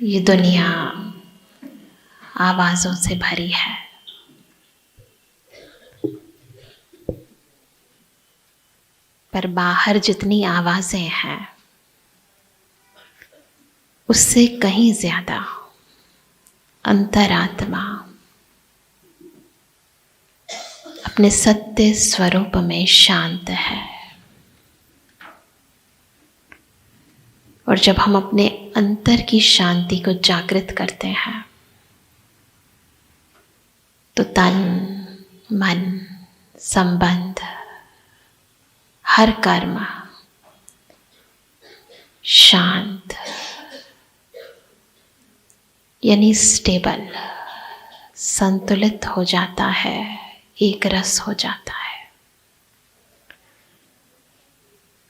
ये दुनिया आवाज़ों से भरी है। पर बाहर जितनी आवाज़ें हैं उससे कहीं ज़्यादा अंतरात्मा अपने सत्य स्वरूप में शांत है। और जब हम अपने अंतर की शांति को जागृत करते हैं तो तन, मन, संबंध, हर कर्म शांत यानी स्टेबल, संतुलित हो जाता है, एक रस हो जाता है।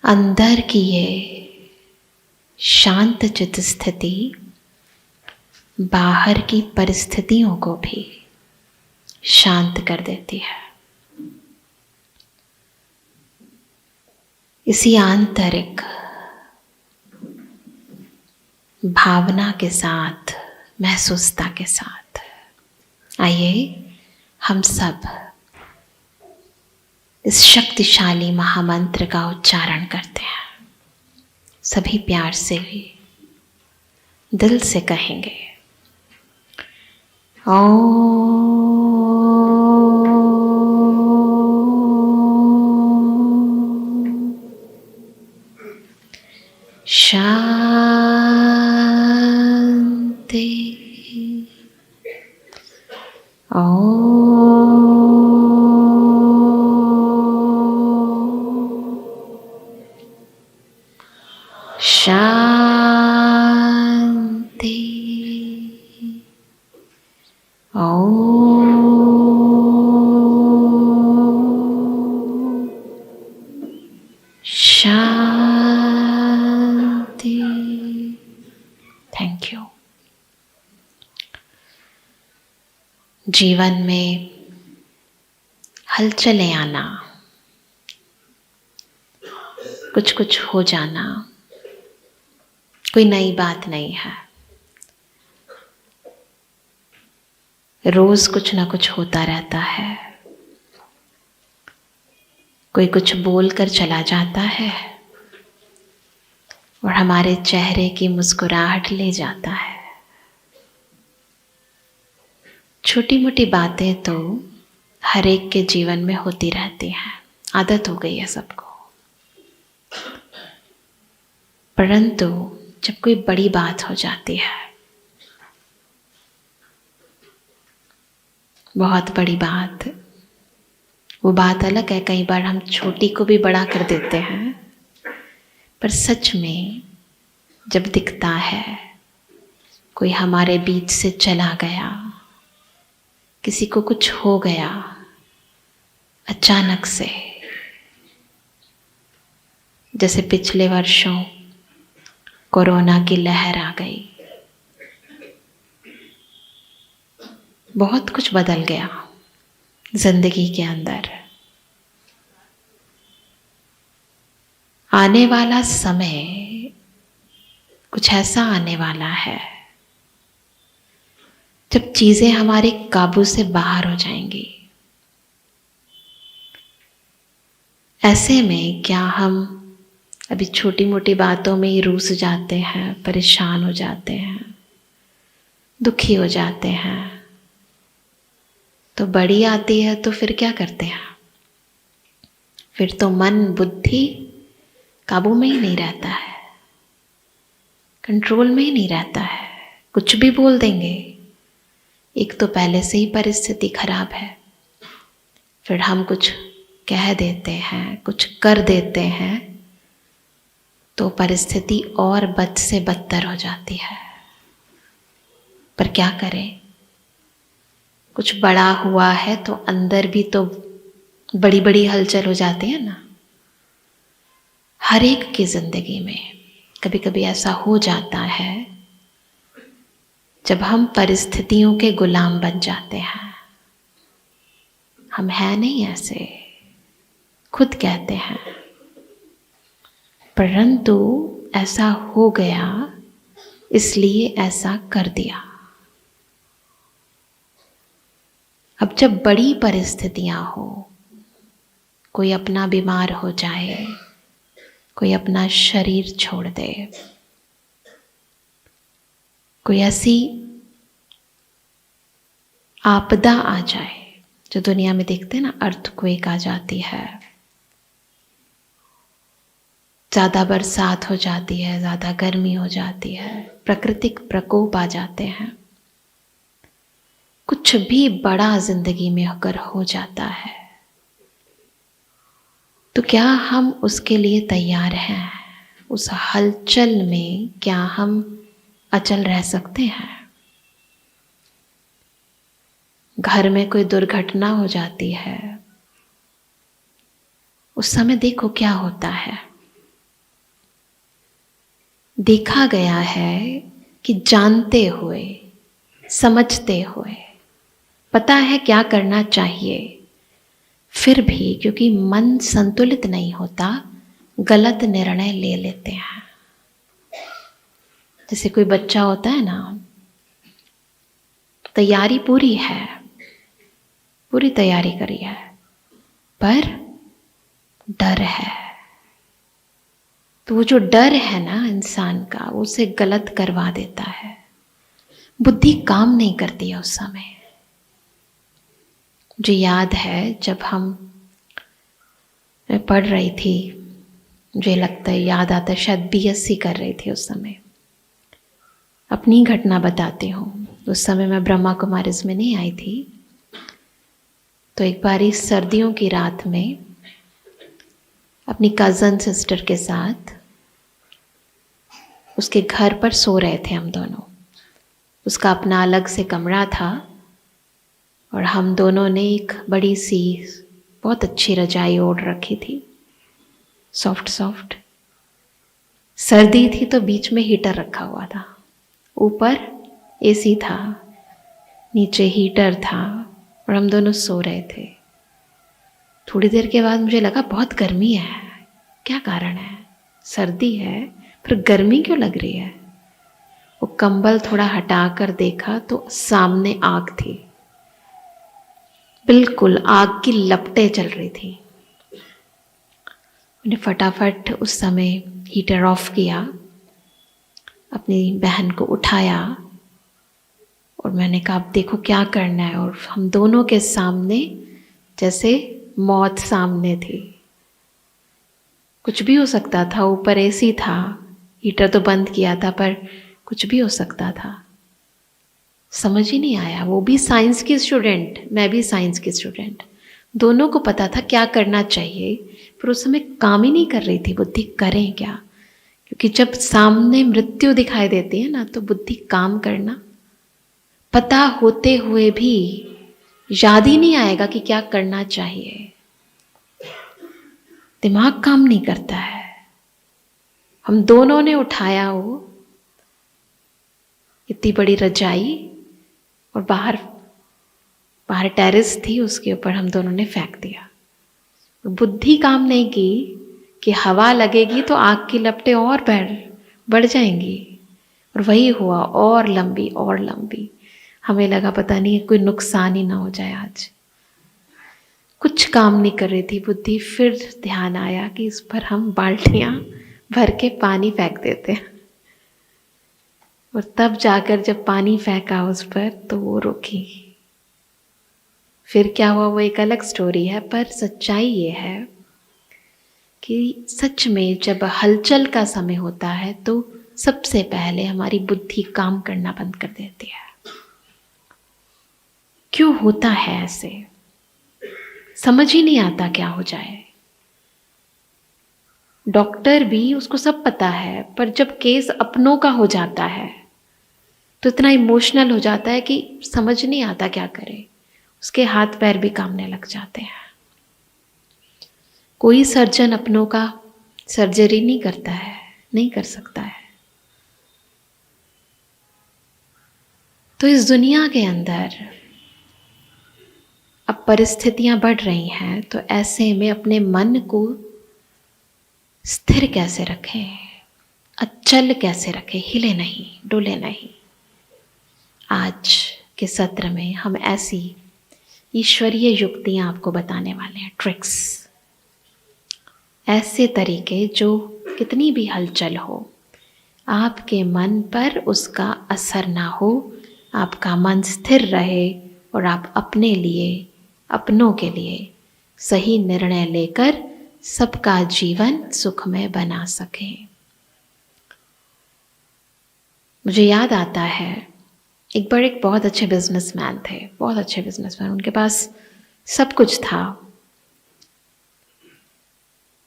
अंदर की ये शांत चित्त स्थिति बाहर की परिस्थितियों को भी शांत कर देती है। इसी आंतरिक भावना के साथ, महसूसता के साथ आइए हम सब इस शक्तिशाली महामंत्र का उच्चारण करते हैं। सभी प्यार से भी दिल से कहेंगे ओम शांति, शांति, शांति। Thank you. जीवन में हलचलें आना, कुछ कुछ हो जाना कोई नई बात नहीं है। रोज कुछ ना कुछ होता रहता है। कोई कुछ बोलकर चला जाता है और हमारे चेहरे की मुस्कुराहट ले जाता है। छोटी मोटी बातें तो हर एक के जीवन में होती रहती हैं, आदत हो गई है सबको। परंतु जब कोई बड़ी बात हो जाती है, बहुत बड़ी बात, वो बात अलग है। कई बार हम छोटी को भी बड़ा कर देते हैं, पर सच में जब दिखता है कोई हमारे बीच से चला गया, किसी को कुछ हो गया अचानक से, जैसे पिछले वर्षों कोरोना की लहर आ गई, बहुत कुछ बदल गया जिंदगी के अंदर। आने वाला समय कुछ ऐसा आने वाला है जब चीजें हमारे काबू से बाहर हो जाएंगी। ऐसे में क्या हम अभी छोटी मोटी बातों में ही रूस जाते हैं, परेशान हो जाते हैं, दुखी हो जाते हैं, तो बड़ी आती है तो फिर क्या करते हैं? फिर तो मन बुद्धि काबू में ही नहीं रहता है, कंट्रोल में ही नहीं रहता है, कुछ भी बोल देंगे। एक तो पहले से ही परिस्थिति खराब है, फिर हम कुछ कह देते हैं, कुछ कर देते हैं, तो परिस्थिति और बद से बदतर हो जाती है। पर क्या करें, कुछ बड़ा हुआ है तो अंदर भी तो बड़ी बड़ी हलचल हो जाती है ना। हर एक की जिंदगी में कभी कभी ऐसा हो जाता है जब हम परिस्थितियों के गुलाम बन जाते हैं। हम हैं नहीं ऐसे, खुद कहते हैं, परंतु ऐसा हो गया इसलिए ऐसा कर दिया। अब जब बड़ी परिस्थितियां हो, कोई अपना बीमार हो जाए, कोई अपना शरीर छोड़ दे, कोई ऐसी आपदा आ जाए जो दुनिया में देखते हैं ना, अर्थक्वेक आ जाती है, ज़्यादा बरसात हो जाती है, ज़्यादा गर्मी हो जाती है, प्राकृतिक प्रकोप आ जाते हैं, कुछ भी बड़ा जिंदगी में अगर हो जाता है तो क्या हम उसके लिए तैयार हैं? उस हलचल में क्या हम अचल रह सकते हैं? घर में कोई दुर्घटना हो जाती है, उस समय देखो क्या होता है। देखा गया है कि जानते हुए, समझते हुए, पता है क्या करना चाहिए, फिर भी क्योंकि मन संतुलित नहीं होता, गलत निर्णय ले लेते हैं। जैसे कोई बच्चा होता है ना, तैयारी पूरी है, पूरी तैयारी करी है, पर डर है, तो वो जो डर है ना इंसान का, वो उसे गलत करवा देता है। बुद्धि काम नहीं करती है उस समय। मुझे याद है जब मैं पढ़ रही थी, मुझे लगता है याद आता है, शायद BSc कर रही थी उस समय। अपनी घटना बताती हूँ। उस समय मैं ब्रह्मा कुमारीज में नहीं आई थी। तो एक बारी सर्दियों की रात में अपनी कज़न सिस्टर के साथ उसके घर पर सो रहे थे हम दोनों। उसका अपना अलग से कमरा था और हम दोनों ने एक बड़ी सी बहुत अच्छी रजाई ओढ़ रखी थी, सॉफ्ट सॉफ्ट। सर्दी थी तो बीच में हीटर रखा हुआ था, ऊपर AC था, नीचे हीटर था और हम दोनों सो रहे थे। थोड़ी देर के बाद मुझे लगा बहुत गर्मी है, क्या कारण है? सर्दी है पर गर्मी क्यों लग रही है? वो कंबल थोड़ा हटाकर देखा तो सामने आग थी, बिल्कुल आग की लपटें चल रही थी। मैंने फटाफट उस समय हीटर ऑफ किया, अपनी बहन को उठाया और मैंने कहा अब देखो क्या करना है। और हम दोनों के सामने जैसे मौत सामने थी, कुछ भी हो सकता था। ऊपर AC था, हीटर तो बंद किया था, पर कुछ भी हो सकता था। समझ ही नहीं आया। वो भी साइंस की स्टूडेंट, मैं भी साइंस की स्टूडेंट, दोनों को पता था क्या करना चाहिए, पर उस समय काम ही नहीं कर रही थी बुद्धि, करें क्या? क्योंकि जब सामने मृत्यु दिखाई देती है ना, तो बुद्धि काम करना, पता होते हुए भी याद ही नहीं आएगा कि क्या करना चाहिए, दिमाग काम नहीं करता है। हम दोनों ने उठाया वो इतनी बड़ी रजाई और बाहर टेरेस थी, उसके ऊपर हम दोनों ने फेंक दिया। बुद्धि काम नहीं की कि हवा लगेगी तो आग की लपटें और बढ़ जाएंगी, और वही हुआ, और लंबी और लंबी। हमें लगा पता नहीं कोई नुकसान ही ना हो जाए आज। कुछ काम नहीं कर रही थी बुद्धि। फिर ध्यान आया कि इस पर हम बाल्टियां भर के पानी फेंक देते हैं, और तब जाकर जब पानी फेंका उस पर तो वो रुकी। फिर क्या हुआ वो एक अलग स्टोरी है, पर सच्चाई ये है कि सच में जब हलचल का समय होता है तो सबसे पहले हमारी बुद्धि काम करना बंद कर देती है। क्यों होता है ऐसे? समझ ही नहीं आता क्या हो जाए। डॉक्टर भी, उसको सब पता है, पर जब केस अपनों का हो जाता है तो इतना इमोशनल हो जाता है कि समझ नहीं आता क्या करे। उसके हाथ पैर भी कांपने लग जाते हैं। कोई सर्जन अपनों का सर्जरी नहीं करता है, नहीं कर सकता है। तो इस दुनिया के अंदर अब परिस्थितियां बढ़ रही हैं, तो ऐसे में अपने मन को स्थिर कैसे रखें, अचल कैसे रखे, हिले नहीं, डोले नहीं। आज के सत्र में हम ऐसी ईश्वरीय युक्तियां आपको बताने वाले हैं, ट्रिक्स, ऐसे तरीके जो कितनी भी हलचल हो, आपके मन पर उसका असर ना हो, आपका मन स्थिर रहे और आप अपने लिए, अपनों के लिए सही निर्णय लेकर सबका जीवन सुखमय बना सकें। मुझे याद आता है एक बार एक बहुत अच्छे बिजनेसमैन थे, बहुत अच्छे बिजनेसमैन, उनके पास सब कुछ था।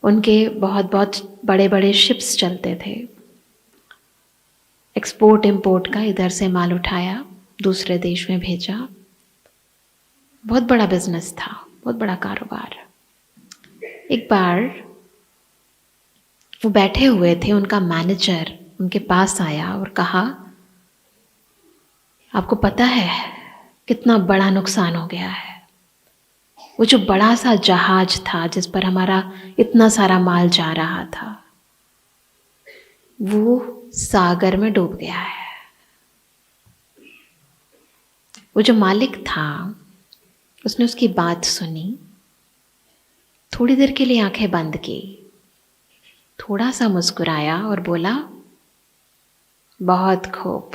उनके बहुत बहुत बड़े बड़े शिप्स चलते थे, एक्सपोर्ट इंपोर्ट का, इधर से माल उठाया दूसरे देश में भेजा, बहुत बड़ा बिजनेस था, बहुत बड़ा कारोबार। एक बार वो बैठे हुए थे, उनका मैनेजर उनके पास आया और कहा, आपको पता है कितना बड़ा नुकसान हो गया है। वो जो बड़ा सा जहाज था जिस पर हमारा इतना सारा माल जा रहा था, वो सागर में डूब गया है। वो जो मालिक था उसने उसकी बात सुनी, थोड़ी देर के लिए आंखें बंद की, थोड़ा सा मुस्कुराया और बोला, बहुत खूब।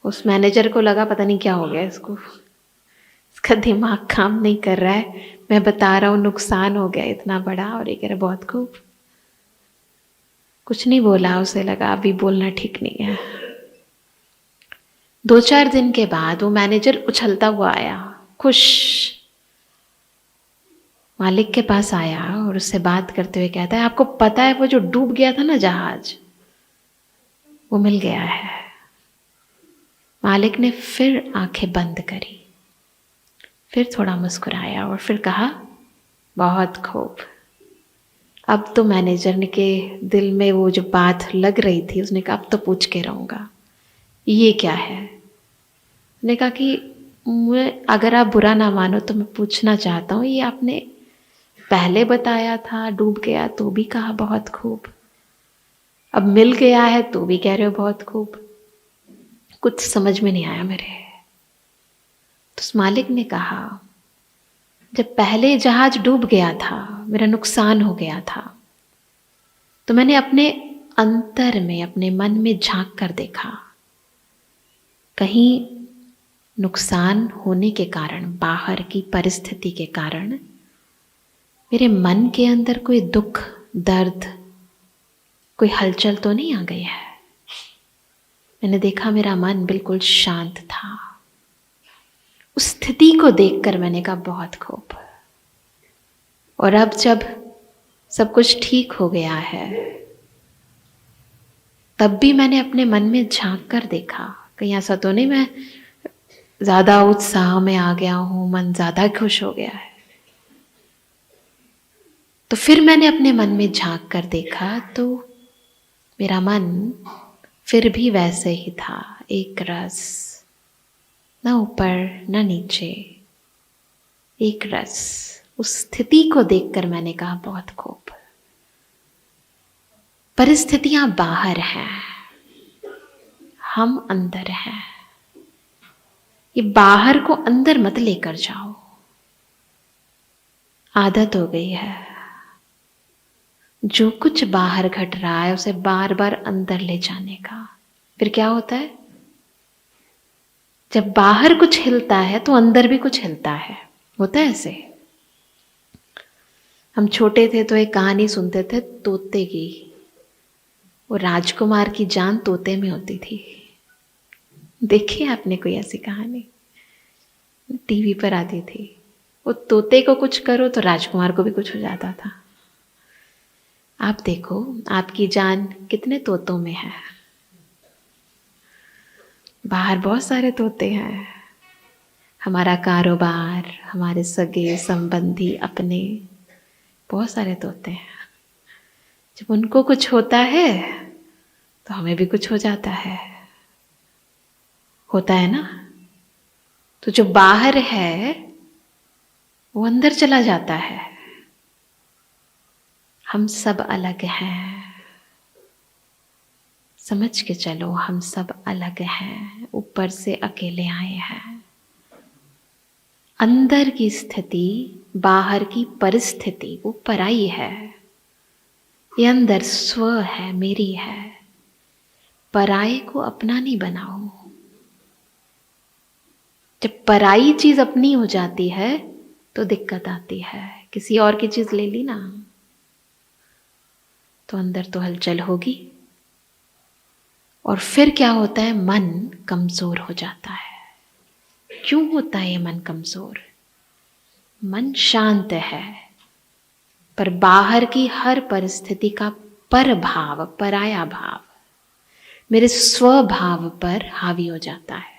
उस मैनेजर को लगा पता नहीं क्या हो गया इसको, इसका दिमाग काम नहीं कर रहा है, मैं बता रहा हूं नुकसान हो गया इतना बड़ा और ये कह रहा बहुत खूब। कुछ नहीं बोला, उसे लगा अभी बोलना ठीक नहीं है। 2-4 दिन के बाद वो मैनेजर उछलता हुआ आया, खुश, मालिक के पास आया और उससे बात करते हुए कहता है, आपको पता है वो जो डूब गया था ना जहाज, वो मिल गया है। मालिक ने फिर आंखें बंद करी, फिर थोड़ा मुस्कुराया और फिर कहा, बहुत खूब। अब तो मैनेजर के दिल में वो जो बात लग रही थी, उसने कहा अब तो पूछ के रहूँगा ये क्या है। उसने कहा कि मैं, अगर आप बुरा ना मानो तो मैं पूछना चाहता हूँ, ये आपने पहले बताया था डूब गया तो भी कहा बहुत खूब, अब मिल गया है तो भी कह रहे हो बहुत खूब, कुछ समझ में नहीं आया मेरे। तो उस मालिक ने कहा, जब पहले जहाज डूब गया था, मेरा नुकसान हो गया था, तो मैंने अपने अंतर में, अपने मन में झांक कर देखा, कहीं नुकसान होने के कारण, बाहर की परिस्थिति के कारण मेरे मन के अंदर कोई दुख, दर्द, कोई हलचल तो नहीं आ गई है। मैंने देखा मेरा मन बिल्कुल शांत था। उस स्थिति को देखकर मैंने कहा बहुत खूब। और अब जब सब कुछ ठीक हो गया है, तब भी मैंने अपने मन में झांक कर देखा, कहीं ऐसा तो नहीं मैं ज्यादा उत्साह में आ गया हूं, मन ज्यादा खुश हो गया है। तो फिर मैंने अपने मन में झांक कर देखा तो मेरा मन फिर भी वैसे ही था, एक रस, ना ऊपर ना नीचे, एक रस। उस स्थिति को देखकर मैंने कहा बहुत खूब। परिस्थितियां बाहर हैं, हम अंदर हैं। ये बाहर को अंदर मत लेकर जाओ। आदत हो गई है, जो कुछ बाहर घट रहा है उसे बार बार अंदर ले जाने का। फिर क्या होता है, जब बाहर कुछ हिलता है तो अंदर भी कुछ हिलता है। होता है ऐसे। हम छोटे थे तो एक कहानी सुनते थे तोते की। वो राजकुमार की जान तोते में होती थी। देखी आपने कोई ऐसी कहानी? टीवी पर आती थी। वो तोते को कुछ करो तो राजकुमार को भी कुछ हो जाता था। आप देखो आपकी जान कितने तोतों में है। बाहर बहुत सारे तोते हैं। हमारा कारोबार, हमारे सगे संबंधी, अपने, बहुत सारे तोते हैं। जब उनको कुछ होता है तो हमें भी कुछ हो जाता है। होता है ना? तो जो बाहर है वो अंदर चला जाता है। हम सब अलग हैं, समझ के चलो, हम सब अलग हैं, ऊपर से अकेले आए हैं। अंदर की स्थिति, बाहर की परिस्थिति वो पराई है, ये अंदर स्व है, मेरी है। पराये को अपना नहीं बनाओ। जब पराई चीज अपनी हो जाती है तो दिक्कत आती है। किसी और की चीज ले ली ना तो अंदर तो हलचल होगी, और फिर क्या होता है, मन कमजोर हो जाता है। क्यों होता है ये मन कमजोर? मन शांत है पर बाहर की हर परिस्थिति का पर भाव, पराया भाव मेरे स्वभाव पर हावी हो जाता है।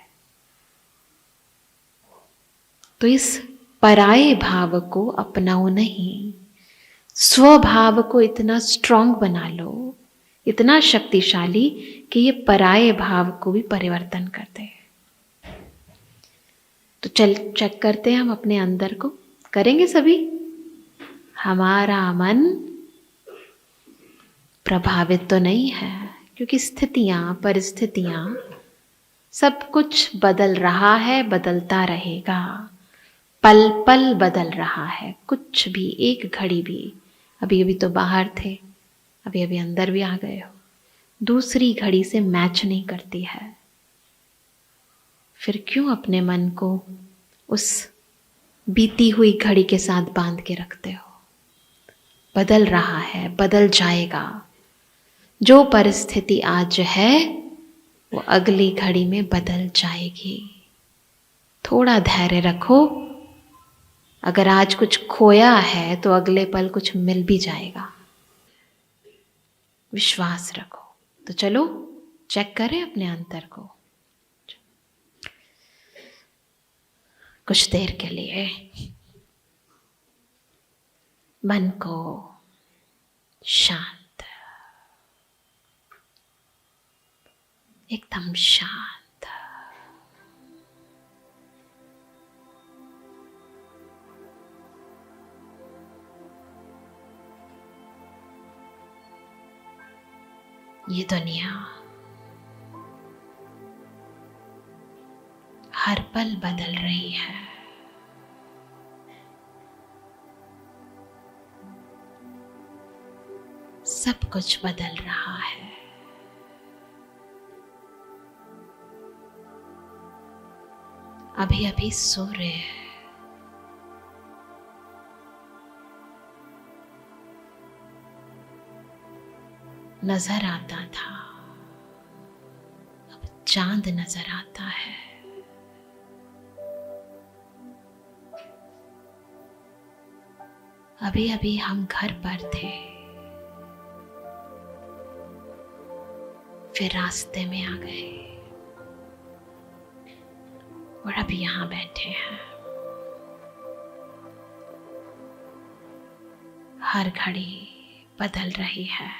तो इस पराये भाव को अपनाओ नहीं, स्वभाव को इतना स्ट्रांग बना लो, इतना शक्तिशाली कि ये पराये भाव को भी परिवर्तन कर दे। तो चल चेक करते हैं हम अपने अंदर को, करेंगे सभी। हमारा मन प्रभावित तो नहीं है, क्योंकि स्थितियां, परिस्थितियां, सब कुछ बदल रहा है, बदलता रहेगा, पल पल बदल रहा है। कुछ भी, एक घड़ी भी, अभी अभी तो बाहर थे, अभी अभी अंदर भी आ गए हो, दूसरी घड़ी से मैच नहीं करती है। फिर क्यों अपने मन को उस बीती हुई घड़ी के साथ बांध के रखते हो? बदल रहा है, बदल जाएगा। जो परिस्थिति आज है वो अगली घड़ी में बदल जाएगी। थोड़ा धैर्य रखो। अगर आज कुछ खोया है तो अगले पल कुछ मिल भी जाएगा। विश्वास रखो। तो चलो चेक करें अपने अंतर को कुछ देर के लिए। मन को शांत, एकदम शांत। ये दुनिया हर पल बदल रही है। सब कुछ बदल रहा है। अभी अभी सूर्य नजर आता था, अब चांद नजर आता है। अभी अभी हम घर पर थे, फिर रास्ते में आ गए और अब यहाँ बैठे हैं। हर घड़ी बदल रही है।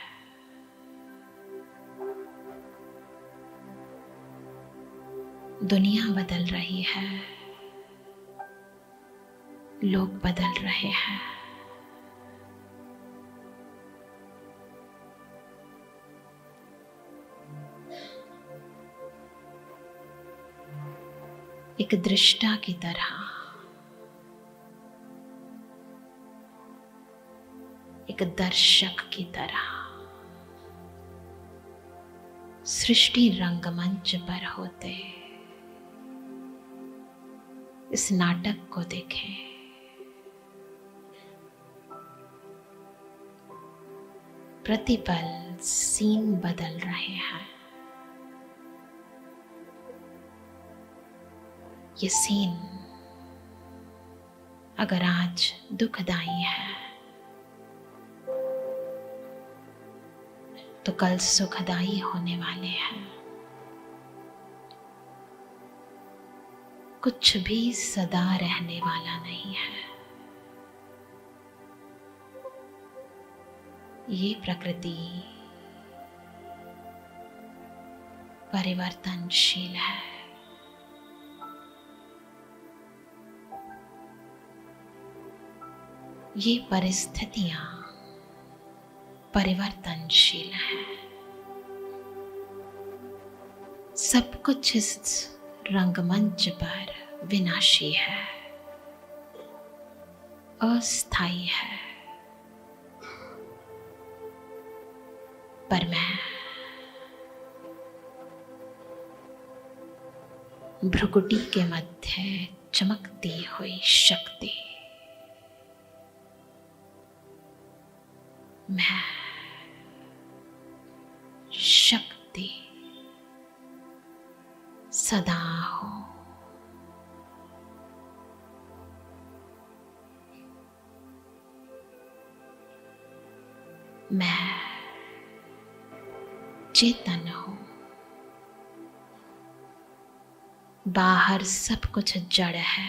दुनिया बदल रही है, लोग बदल रहे हैं। एक दृष्टा की तरह, एक दर्शक की तरह सृष्टि रंगमंच पर होते इस नाटक को देखें। प्रतिपल सीन बदल रहे हैं। ये सीन अगर आज दुखदाई है तो कल सुखदाई होने वाले हैं। कुछ भी सदा रहने वाला नहीं है। ये प्रकृति परिवर्तनशील है। ये परिस्थितियां परिवर्तनशील है। सब कुछ इस रंगमंच पर विनाशी है, अस्थायी है, पर मैं भ्रुकुटी के मध्य चमकती हुई शक्ति, मैं शक्ति सदा हूँ। मैं चेतन हूँ। बाहर सब कुछ जड़ है,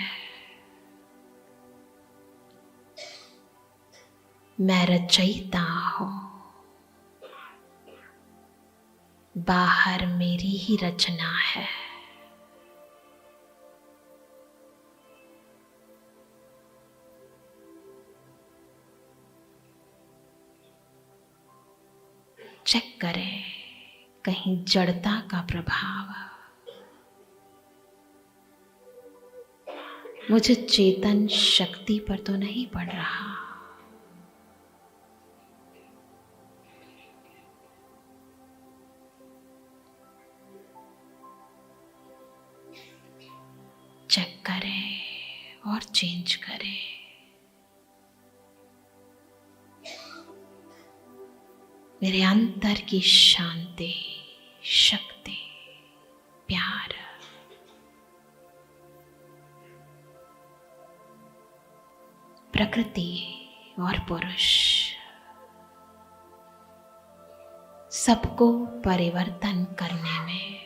मैं रचयिता हूँ। बाहर मेरी ही रचना है। चेक करें कहीं जड़ता का प्रभाव मुझे चेतन शक्ति पर तो नहीं पड़ रहा। चेक करें और चेंज करें। मेरे अंतर की शांति, शक्ति, प्यार प्रकृति और पुरुष सबको परिवर्तन करने में